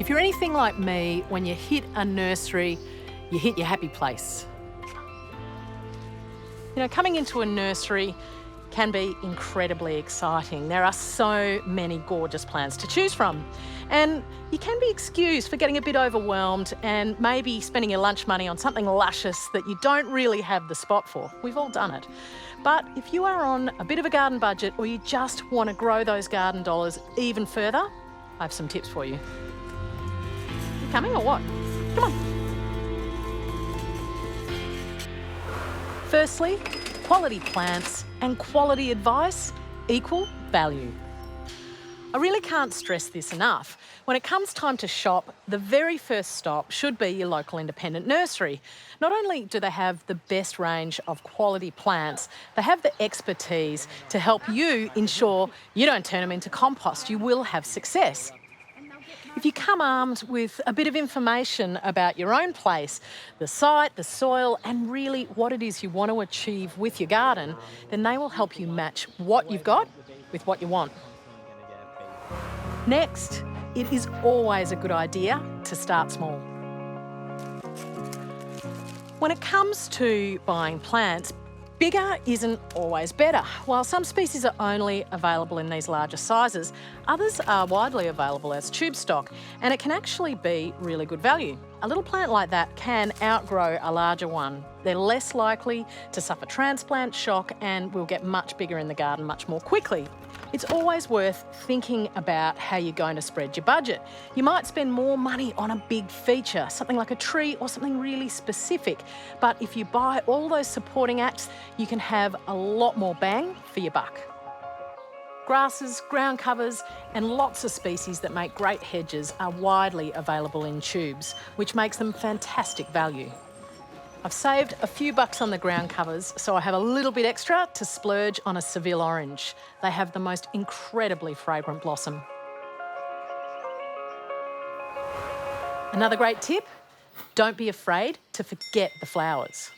If you're anything like me, when you hit a nursery, you hit your happy place. You know, coming into a nursery can be incredibly exciting. There are so many gorgeous plants to choose from. And you can be excused for getting a bit overwhelmed and maybe spending your lunch money on something luscious that you don't really have the spot for. We've all done it. But if you are on a bit of a garden budget or you just want to grow those garden dollars even further, I have some tips for you. You coming or what? Come on. Firstly, quality plants and quality advice equal value. I really can't stress this enough. When it comes time to shop, the very first stop should be your local independent nursery. Not only do they have the best range of quality plants, they have the expertise to help you ensure you don't turn them into compost. You will have success. If you come armed with a bit of information about your own place, the site, the soil, and really what it is you want to achieve with your garden, then they will help you match what you've got with what you want. Next, it is always a good idea to start small. When it comes to buying plants, bigger isn't always better. While some species are only available in these larger sizes, others are widely available as tube stock, and it can actually be really good value. A little plant like that can outgrow a larger one. They're less likely to suffer transplant shock and will get much bigger in the garden much more quickly. It's always worth thinking about how you're going to spread your budget. You might spend more money on a big feature, something like a tree or something really specific. But if you buy all those supporting acts, you can have a lot more bang for your buck. Grasses, ground covers, and lots of species that make great hedges are widely available in tubes, which makes them fantastic value. I've saved a few bucks on the ground covers, so I have a little bit extra to splurge on a Seville orange. They have the most incredibly fragrant blossom. Another great tip, don't be afraid to forget the flowers.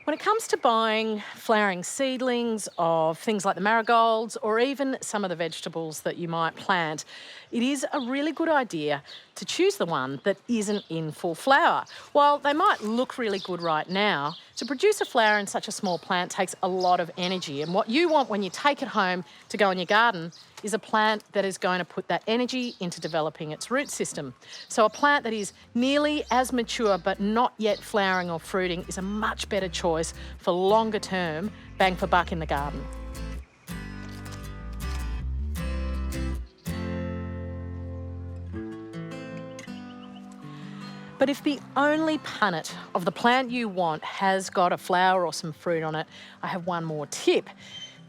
When it comes to buying flowering seedlings of things like the marigolds or even some of the vegetables that you might plant, it is a really good idea to choose the one that isn't in full flower. While they might look really good right now, to produce a flower in such a small plant takes a lot of energy, and what you want when you take it home to go in your garden is a plant that is going to put that energy into developing its root system. So a plant that is nearly as mature but not yet flowering or fruiting is a much better choice for longer term bang for buck in the garden. But if the only punnet of the plant you want has got a flower or some fruit on it, I have one more tip.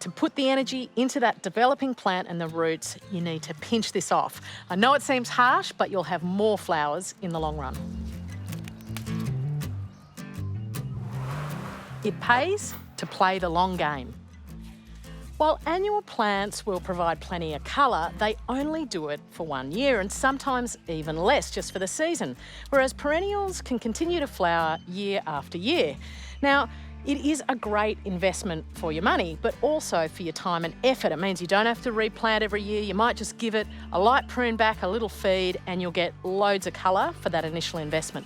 To put the energy into that developing plant and the roots, you need to pinch this off. I know it seems harsh, but you'll have more flowers in the long run. It pays to play the long game. While annual plants will provide plenty of colour, they only do it for 1 year and sometimes even less just for the season, whereas perennials can continue to flower year after year. Now, it is a great investment for your money, but also for your time and effort. It means you don't have to replant every year. You might just give it a light prune back, a little feed, and you'll get loads of colour for that initial investment.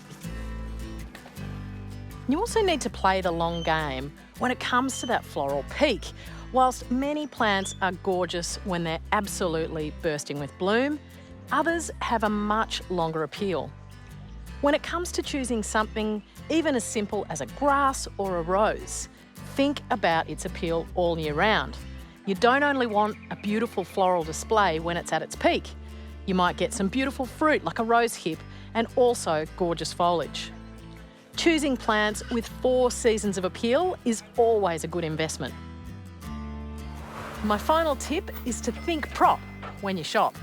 You also need to play the long game when it comes to that floral peak. Whilst many plants are gorgeous when they're absolutely bursting with bloom, others have a much longer appeal. When it comes to choosing something even as simple as a grass or a rose, think about its appeal all year round. You don't only want a beautiful floral display when it's at its peak. You might get some beautiful fruit like a rose hip and also gorgeous foliage. Choosing plants with 4 seasons of appeal is always a good investment. My final tip is to think prop when you shop.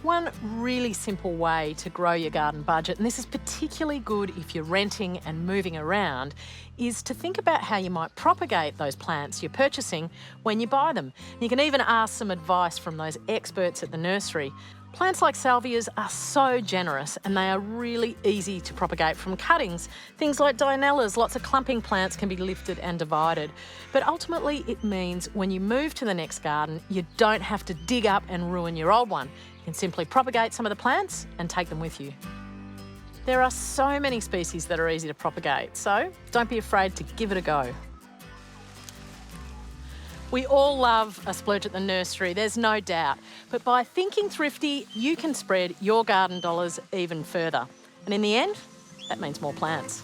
One really simple way to grow your garden budget, and this is particularly good if you're renting and moving around, is to think about how you might propagate those plants you're purchasing when you buy them. You can even ask some advice from those experts at the nursery. Plants like salvias are so generous and they are really easy to propagate from cuttings. Things like dianellas, lots of clumping plants can be lifted and divided. But ultimately it means when you move to the next garden, you don't have to dig up and ruin your old one. You can simply propagate some of the plants and take them with you. There are so many species that are easy to propagate, so don't be afraid to give it a go. We all love a splurge at the nursery, there's no doubt. But by thinking thrifty, you can spread your garden dollars even further. And in the end, that means more plants.